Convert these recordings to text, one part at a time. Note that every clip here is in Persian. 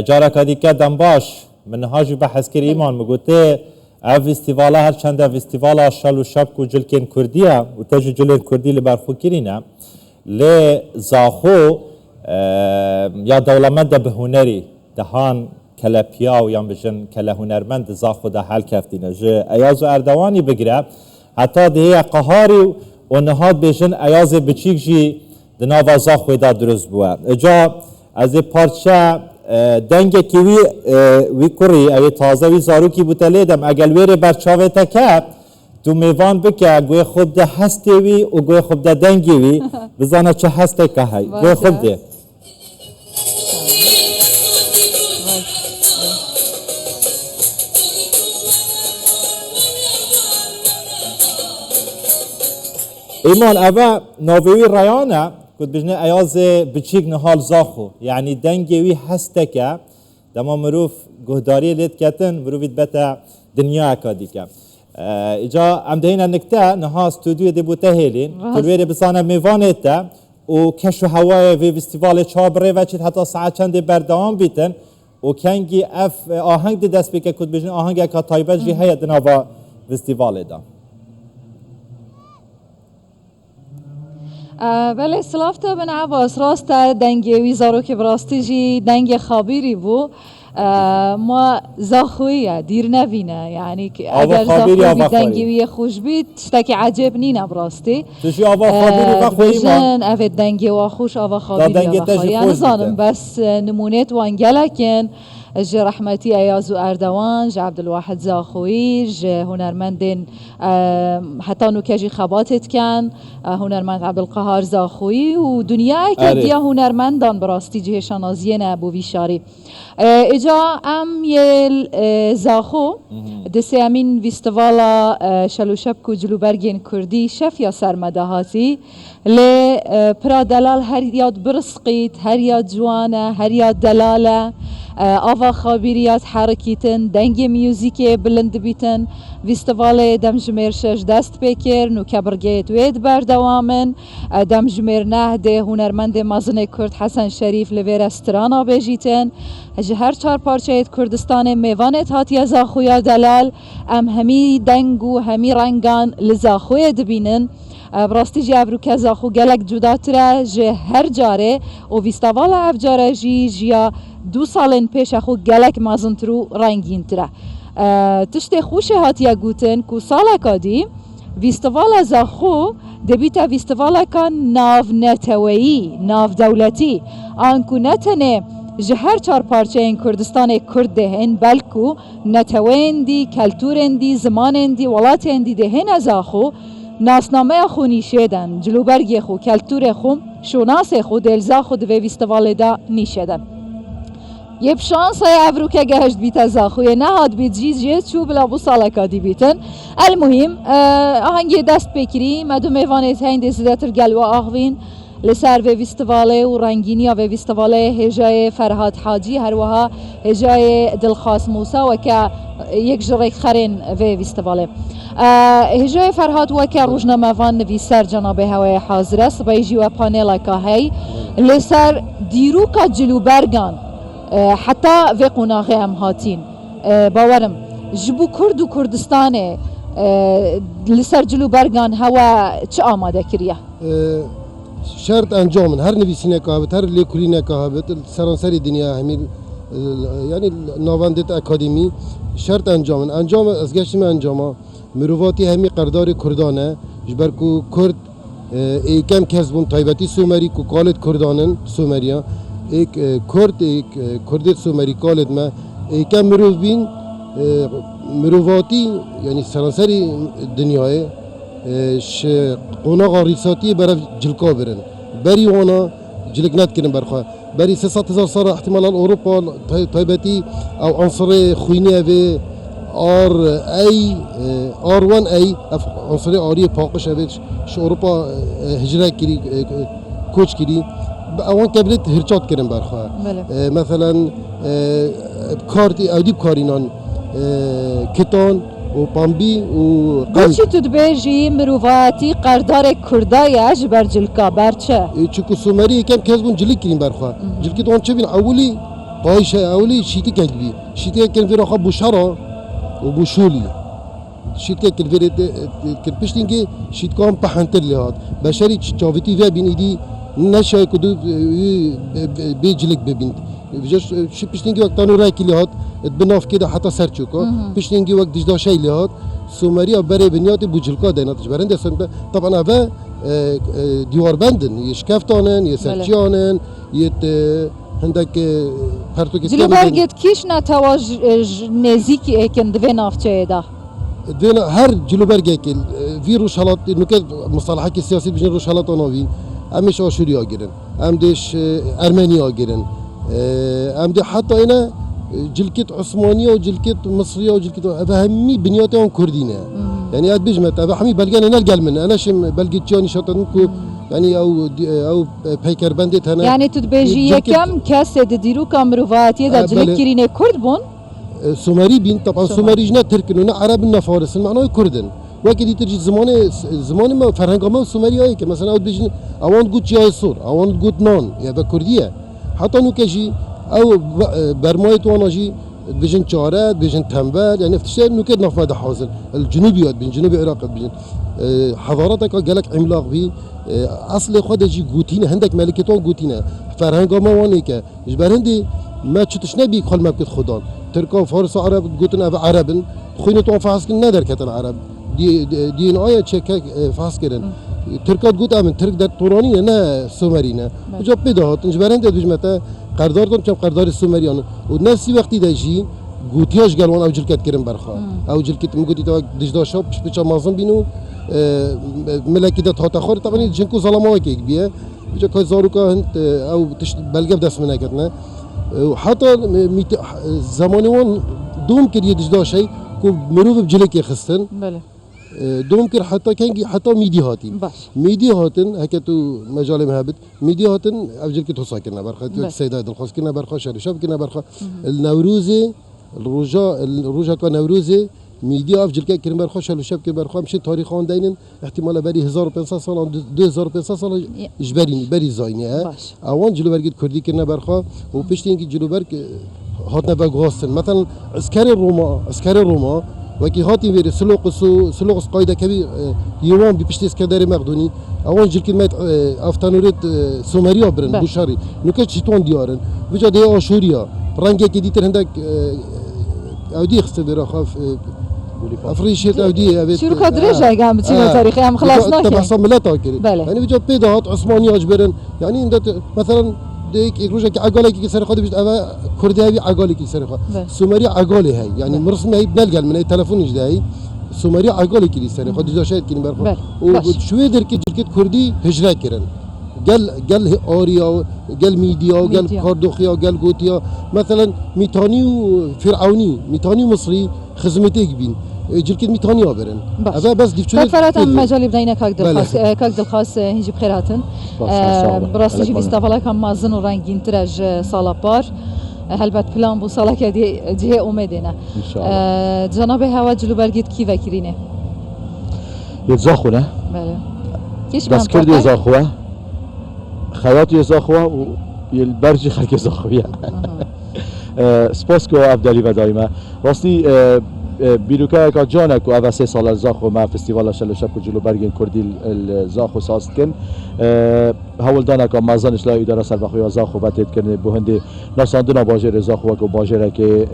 جارا کدی کدم باش من هاجو بحث کری ایمان مگوته او فستیوالا هر چند فستیوالا شال و شب کو جلکن کردیه و تاج جلکن کردی لبرخو کرینه لی زاخو یا دولمند به هنری دهان کلا پیا و یا بجن کلا هنرمند زاخو ده حل کفتینه جه ایاز و اردوانی بگیره حتی ده قهاری و نهاد بجن ایاز بچیک جی دناوا زاخو ده درست بوه اجا از پارچه دنگ کی وی کری ای تازه وی زاروکی بوتلیدم اگل ویره برچاوه تکه تو میوان بکه گوی خوب ده هستی وی و گوی خوب ده دنگی وی بزانه چه هسته که های گوی خوب ده ایمان اوه ناویوی رایانه کد بجنه ایاز بچیک نهال زاخو یعنی دنگی وی هسته که دما مروف گهداری لید کتن مروفید بتا دنیا اکادی که اجا ام دهینا نکته نها استودیو دی بوته هیلین کلویره بسانه میوانه تا و کشو هوای وی فستیوال چابره و چید حتی ساعت چند بردوام بیتن و کنگی اف آهنگ دی دست بکه کد بجنه آهنگ اکا تایبه جی هیا دنوا فستیوال دا بله سلافتا بن عباس راست دنگ ویزارو که براستی جی دنگ خابیری بو ما زاخویه دیر نبینه یعنی که اگر زاخوی بی دنگی وی خوش بید تشتاکی عجب نینه براستی تشی آوا خابیری بخویی ما بجن اوه دنگی و خوش آوا خابیری و بخویی نزانم بس نمونت وانگلکن جه رحمتی ایاز و اردوان جه عبدالواحد زاخویی جه هنرمندین حتی نوکجی خباتت کن هنرمند عبدالقهار زاخویی و دنیا که دیا هنرمندان براستی جه شانازیه نبو ویشاری اجا ام یل زاخو دسته امین ویستوالا شلو شبکو جلوبرگین کردی شف یا سرمده هاتی لی پرا دلال هر یاد برسقیت هر یاد جوانه هر یاد دلاله آوا خابیریات حرکیتن دنگ میوزیک بلند بیتن ویستواله دم جمیر شش دست بکر نو کبرگیت وید بردوامن دم جمیر نه ده هنرمند مازن کرد حسن شریف لویر استرانا بجیتن هر چهار پارچه کردستان میوانت هاتی زاخویا دلال ام همی دنگو همی رنگان لزاخوی دبینن براستی جی ابرو که زاخو گلک جدا تره جه هر جاره و ویستواله اف جاره جیا 2 سالن پیش خو گلک مازن ترو رنگین تره تشت خوش هاتیا گوتن کو سالا کادی ویستوالا زاخو دبیتا ویستوالا کان ناو نتویی ناو دولتی آنکو نتنه جهر چار پارچه این کردستان کرد دهن بلکو نتوین دی کلتورن دی زمانن دی ولاتن دی دهن ازاخو ناسنامه خو نیشیدن جلوبرگی خو کلتور خو شوناس خو دلزا خو دوی ویستواله دا نیشیدن یه شانس های افرو که گهشت بیت زاخوی نهاد بیت جیت شو بلا بو سالکادی بیتن المهم آهنگی دست بکری مدو میوانت هین دزیدتر گلوا آخوین لسر و ویستواله و رنگینی و ویستواله هجای فرهاد حاجی هر وها هجای دلخواست موسی و که یک جریک خرین و ویستواله هجای فرهاد و که روزنامه وان نویسر جناب هوای حاضر است بیجی و پانیل که هی لسر دیروکا جلوبرگان حتی و قناغه هم هاتین باورم جبو کرد و کردستانه لسر جلوبرگان هوا چه آماده کریه؟ شرط انجامن هر نویسینه که هبت هر لیکولینه که هبت سرانسری دنیا همین یعنی نواندت اکادمی شرط انجام از گشتیم انجام مروواتی همی قردار کردانه جبر کو کرد ایکم کسبون تایبتی سومری کو کالت کردانن سومریا ایک کردت سومری کالت ما ایکم مروف بین مروواتی یعنی سرانسری دنیای قناغ ریساتی برای جلکا برن بری وانا جلک نت کنن برخواه بری 300,000 سال احتمالا اروپا تایبتی او عنصر خوینه و آر1 ای عنصر آری پاقش اوش اروپا هجره کری کوچ کری اوان کبلت هرچات کنن برخواه مثلا کارتی اودیب کارینان کتان و پامبی و قلب چی تو دبیجی مروواتی قردار کردای جبر جلکا برچه؟ چکو سومری یکم کس بون جلی کریم برخواه جلکی تو آن چه بین اولی قایش اولی شیتی کلبی شیتی کلبی را خب بشرا و بشولی شیتی کلبی کرپشتین که شیت کام پهنتر لیات بشری چاوتی و بین ایدی نشای کدو بیجلک ببیند بجاش شی پشتینگی وقت تانو رای کلی هات بناف کده حتی سر چوکا پشتینگی وقت دیجدا شی لیات سومریا برای بنیات بوجلکا دیناتش برنده سنت طبعا اوه دیوار بندن یه شکفتانن یه سرچیانن یه هندک پرتوکت جلو برگت کیش نتواج نزیکی اکن دوی نافچه ده دینا هر جلو برگه که وی روشالات نکات مصالحات سیاسی بجن روشالات آنوین امش آشوری آگیرن امدش ارمنی آگیرن امده حتی اینا جلکت عثمانیه و جلکت مصریه و جلکت همه بنیاتی آن کردینه يعني هاد بيجمت أبا حمي بلقانا نلقى من أنا شم بلقيت جاني شاطنكو يعني أو بيكر بندت هنا يعني تدبيجي كم كاسد ديرو كامروفاتي دا جلك كريني كرد بون سومري بين طبعا سومري جنا تركنونا عرب النفارس معناه كردن وكذي ترجي زمان ما فرهنگ ما سومري هاي كمثلا أود بيجن أوان قوت جاي صور أوان قوت نان يا بكردية حتى نوكجي أو برمايت واناجي بيجن شارات بيجن تنبال يعني افتشار انه كده نفاده حاصل الجنوبي بين جنوب العراق بيجن حضارتك قالك عملاق بي اصل خود جي قوتينا عندك ملكتون قوتينا فرهنگا ما وانيك جبرندي ما تشتش نبي خل ما بكت خدان تركا فارس عرب قوتنا عربن خوينتون فاسكن ندر كتن عرب دي آية تشك فاسكرن تركات قوت امن ترك در توراني نه سومرينا جا بدهات جبرندي بيجمتا قرداردم كم قردار السومريان ونفسي وقتي داجي قوتياش قالوان او جلكت كرم برخا او جلكت مقوتي تو دجدا شاب بيش مازن بينو ملكي ده تاخر طبعا جنكو ظلموا كيك بيه بيجا كزاروكا هنت او تش بلغ دست منا كتنا وحتى زمانوان دوم كدي دجدا شيء كو مروف بجلك يخستن بله دوم كر حتى كان حتى ميديا هاتين ميديا هاتن هكتو مجال مهابت ميديا هاتن افجل كتو ساكننا برخا السيدات الخاص كنا برخا شهر شاب كنا برخا النوروزي الروجا كان نوروزي ميديا افجل كنا برخا شهر شاب كنا برخا مشي تاريخان داينن احتمال بري 1500 سال 2500 سال جبريني بري زايني اوان جلو برگت كردي كنا برخا و پشتين كي جلو برگ هاتنا بغاستن مثلا عسكري روما وكي هاتي بير سلوق قايدة كبير يوم بيشتي اسكندري مقدوني اول جيل كلمات افتانوريت سومريا برن بوشاري نوكا شيطان ديارن وجا دي اشوريا رانجي كي ديتر عندك اودي خستبر خاف افريشيت اودي شو كدرجه قام بتشيل تاريخي هم خلصنا طبعا صملتها كده يعني وجا بيدات عثماني اجبرن يعني مثلا ديك روجا عقالي كي سرقه بيش اوا كردي هي عقالي كي سرقه سومري عقالي هي يعني مرسمه هي بنلقى من التليفون جداي سومري عقالي كي سرقه دجا شاهد كي برخه وشوي در كي جلكت كردي هجره كرن قال اوريا قال ميديا قال كاردوخيا قال غوتيا مثلا ميتاني وفرعوني ميتاني مصري خدمتك بين جلكت ميتاني برن هذا بس دي شويه فرات مجال بدينا كاك الخاص هنجي بخيراتن براسي جي فيستافالا كان مازن ورانجين ترج صالابار هلبت بلان بو سالا دي اومدينا ان شاء الله جناب هوا جلو برگت کی وکرینه يتزاخونه بله كيش بس كرد يزاخوه خياط يزاخوه والبرج خلق يزاخوه سپاس کو افدالی و دائما راستی بیروکه که جانک و اوسه سال زاخو ما فستیوال شلوشب کو جلو برگن کردی زاخو ساز کن هول دانا که مازنش لا اداره سربخوی زاخو بتید کنه بهنده ناساندنا باجر زاخو و باجره که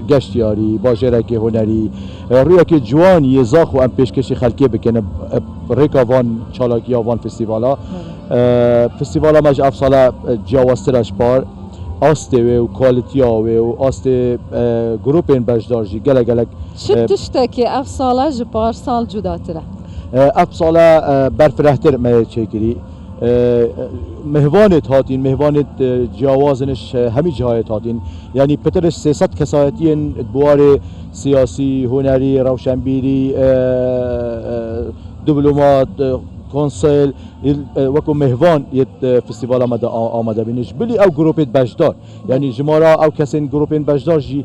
گشتیاری باجره که هنری روی که جوان یه زاخو ام پیشکش خلقی بکنه ریکاوان چالاکی آوان فستیوالا مج افساله جاوسترش بار آسته و کوالیتیا و آسته گروپین بجدارجی گله شو تشتكي اف سالا جبار سال جداتره اف سالا برفرهتر ما چکری مهوانت هاتین مهوانت جوازنش همی جهایت هاتین یعنی پترش 300 کسایتین بوار سیاسی هنری روشنبیری دیپلمات کنسل وکو مهوان یه فستیوال آمده بینش بلی او گروپت بجدار یعنی جمارا او کسین گروپین بجدار جی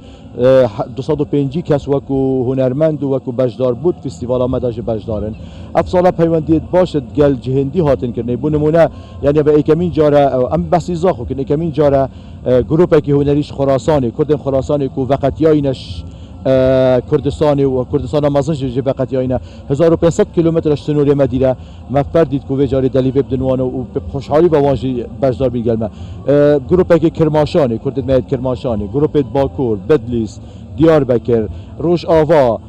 205 کس وکو هنرمند و وکو بجدار بود فستیوال آمده جی بجدارن افسالا پیوندیت باشد گل جهندی هاتن کرنه بو نمونه یعنی به ایکمین جاره ام بسی زاخو کن ایکمین جاره گروپی که هنریش خراسانی کردن خراسانی کو وقت یاینش کردستانی و کردستان مازن جه وقت یاینه 1500 کیلومتر شنوری مدیره مفردید کو وجاری دلیو بدنوانه و خوشحالی با وانجی بجدار بینگلمه گروپی که کرماشانی کردت مید کرماشانی گروپت باکور بدلیس دیاربکر روش آوا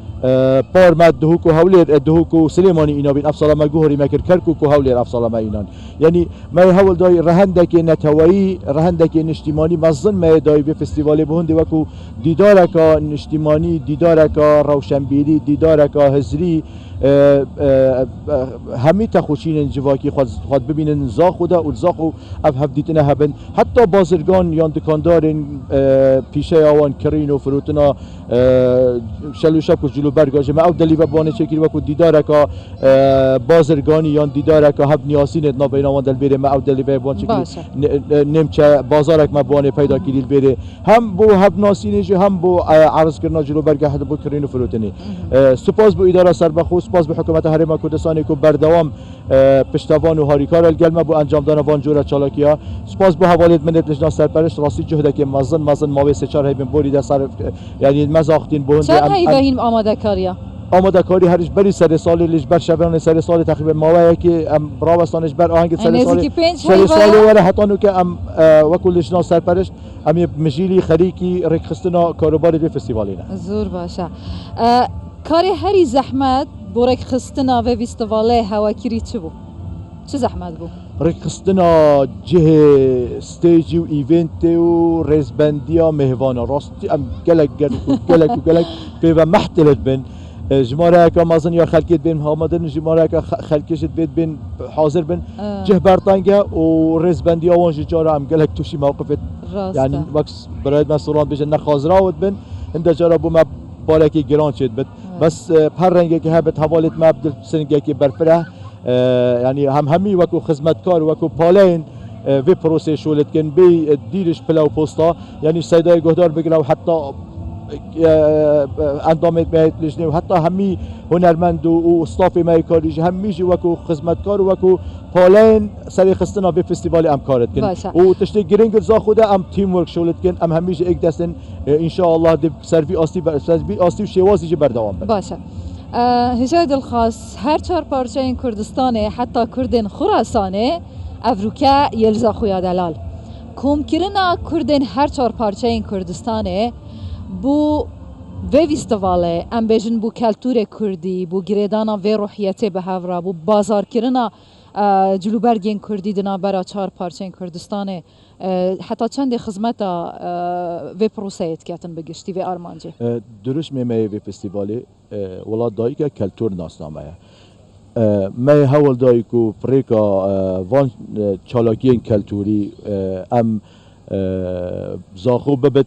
پارمد دهوکو هولیر دهوکو سلیمانی اینا بین افسالا ما گوهری مکر کرکو کو هولیر افسالا ما اینان یعنی ما هول دای رهندک نتوایی رهندک نشتیمانی مزن ما دای به فستیوال بهندی وکو دیدارکا نشتیمانی دیدارکا روشنبیری دیدارکا هزری همی تخوشین جواکی خود ببینن زاخو دا و زاخو اف دیتنه هبن حتی بازرگان یا دکاندارن پیشه آوان کرین و فروتنا شلوشک و جلو برگاجه ما او دلیو بانه چکیر وکو دیدارکا بازرگانی یا دیدارکا هب نیاسین اتنا بین آوان دل بیره ما او دلیو بان چکیر نمچه بازارک ما بانه پیدا کریل بیره هم بو هب ناسینه هم بو عرض کرنا جلو برگه هد بو کرین و فروتنی سپاس بو اداره سربخوست باز به حکومت حرم کردستانی که بردوام پشتوان و هاریکار الگلمه بو انجام دادن وان جور چالاکیا سپاس به حوالت منت لجنه سرپرست راستی جهده که مازن ماوی سه چهار هیبن بوری سر یعنی مزاختین بوند چند هیبهین آماده کاریا آماده کاری هرش بری سر سال لجبر شبران سر سال تقریبا ماوی که ام براوستانش بر آهنگ سر سال ولا حتانو که ام وکل لجنه سرپرست ام مجیلی خریکی رکخستنا کاروبار به فستیوالینا زور باشه کاری هری زحمت بورک خستنا و فستیواله هواکیری چه بو؟ چه زحمت بو؟ رکستنا جه ستیجی و ایونت و رزبندیا مهوانا راستی ام گلک به محتلت بین جماره که مازن یا خلکت بین آمدن جماره که خلکشت بین حاضر بین جه برطانگه و رزبندیا وانج جاره ام گلک توشی موقفت یعنی وقت برای مسئولان بجن نخازراوت بین هنده جاره بو ما بالکی گران شد بس هر رنگی که هبت حوالت ما بدل سنگی که برفره یعنی همی وکو خدمتکار وکو پالین و پروسه شولت کن بی دیرش پلاو پستا یعنی سیدای گهدار بگیره و حتی اندامت میاد لجنه و حتی همی هنرمند و استاف میکاریش همیشه وکو خدمتکار وکو پالین سری خستنا به فستیوال ام کارت کن و تشتی گرینگ زا خوده ام تیم ورک شولت کن ام همیشه یک دستن ان شاء الله دب سروی آستی و شوازی بردوام بر باشه هجای الخاص هر چهار پارچه این کردستانه حتی کردن خراسانه افروکه یلزا خویا دلال کم کرنا کردن هر چهار پارچه این کردستانه بو ویستواله ام بیشن بو کلتور کردی بو گریدانا و روحیت به هفرا بو بازار کرنا جلوبرگین کردی دنا برا چهار پارچه این کردستانه حتی چند خدمت و پروسیت کاتن بگشتی و آرمانجی درش میمه و فستیوالی ولاد دایی که کلتور ناسنامه می هول دایی که پریکا وان چالاکین کلتوری ام زاخو ببت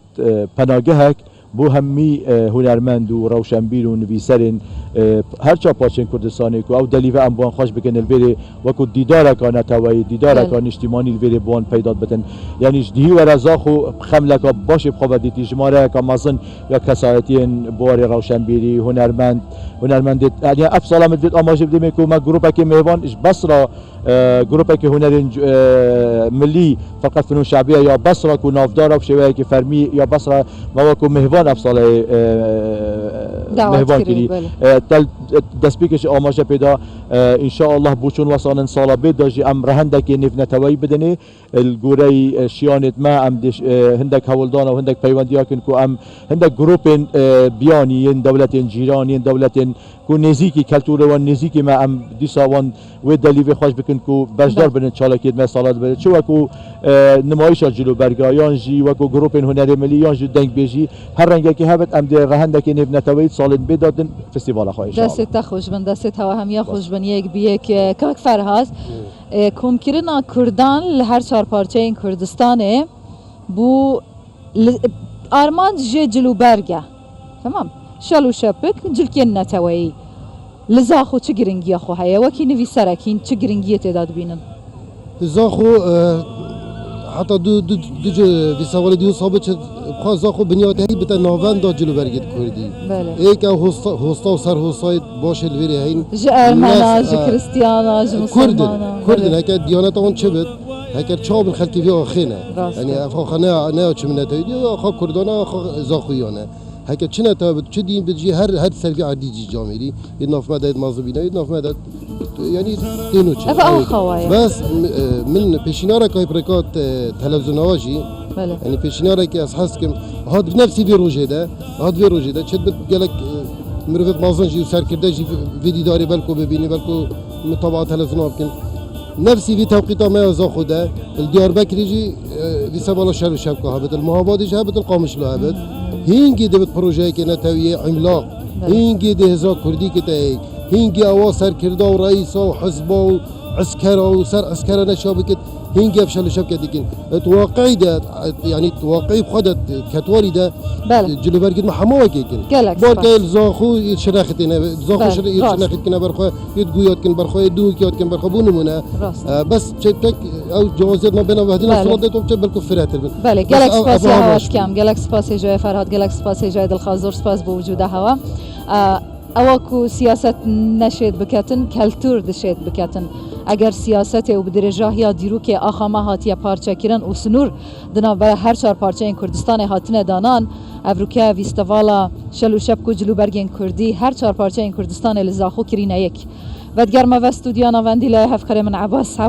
پناگهک بو همی هنرمند و روشنبیر و نویسرین هر چا پاچن کردستانی کو او دلیو ام بوان خوش بکن الویری وکو دیدار کان توای دیدار کان اجتماعی الویری بوان پیدا بتن یعنی جدی و رزاخو خملک باشه بخواد دیتی جماره کامازن یا کسایتین بوار روشنبیری هنرمند یعنی افسالم الوید آماج بدیم کو ما گروپی که میوان اش بصره گروپی که هنرین ملی فقط فنون شعبیه یا بصره کو نافدار و شوی که فرمی یا بصره ما کو مهوان افسال مهوان کری دست بیکش آماج پیدا ان شاء الله بوچون وصانن سالا بداجی ام رهندک نف نتوی بدنه الگوری شیانت ما ام هندک هولدان و هندک پیوندیا کن کو ام هندک گروپ بیانی دولت جیرانی دولت کو نزیکی کلتور و نزیکی ما ام دیساوان و دلیو خوش بکن کو بجدار بن چالاکیت ما سالات بده چو کو نمایش جلو برگایان جی و کو گروپ هنر ملی یان جو دنگ بیجی هر رنگی که هبت ام در رهندک نف نتوی سال بدادن فستیوال خواهش دست خوش بن دست ها هم یا خوش بن یک بیه که کاک فرهاز کم کرنا کردان لهر چهار پارچه این کردستانه بو آرمان جلو برگه تمام شالو شپک جلکین نتوی لزاخو چه گرنگی خو هيا وكي نوي سركين چه گرنگی تعداد بينن زاخو حتی دو سوال دیو ثابت شد بخواه زاخو بنیاد هی بتا ناوند دا جلو برگید کردی بله ایک هستا و سر هستای باشه الویری هین ج ارمنا ج کریستیانا ج مسلمانا کردن هکر دیانت اون چه بد هکر چاب الخلقی فی آخینه راست. یعنی افخا نه چه منته دی آخا کردانه آخا زاخویانه هکر چه نتابت چه دین بجی هر سلفی عادی جی جامعی یه ناف مدد مازبینه یه ناف مدد يعني دينو چه افا خوايا بس من بيشينارا كاي بريكات تلفزيون واجي بله يعني بيشينارا كي اصحاس كم هاد بنفسي في روجه ده هاد في روجه ده شد قالك مروفت مازن جي وسار كرده جي فيديو داري بالكو ببيني بالكو متابعه تلفزيون يمكن نفسي في توقيت ما يزاخو ده الديار بكري جي في سبالا شهر وشبكه هابت المهابات جي هابت القامش له هابت هينجي دبت بروجه كي نتاويه عملاق هينجي ده هزا كردي كتاي هنگی آواز سر کرده و رئیس و حزب و عسکر و سر عسکر نشاب کد هنگی افشل شب کد کن واقعی ده يعني واقعی خودت کتواری ده بله جلو برگید محموه کی کن گلک باید زاخو شناختی نه زاخو شناخت کنه برخواه یدگویات کن برخواه دو کیات کن برخواه بونمونه بس چپتک او جوازیت ما بین وحدی نصرات ده تو چه بالکل فراتر بن بله گلک سپاسی هواش کم گلک سپاسی جای فرهاد گلک سپاسی جای دلخوازور سپاس با وجود هوا اواکو سیاست نشید بکتن کلتور دشید بکتن اگر سیاست و بدرجه یا دیرو که آخامه هاتیه پارچه کرن و سنور دنا به هر چهار پارچه این کردستان هاتنه دانان افروکه ویستوالا شلو شبکو جلو برگین کردی هر چهار پارچه این کردستان لزاخو کرینه یک ودگرمه و استودیانا وندی له هفکر من عباس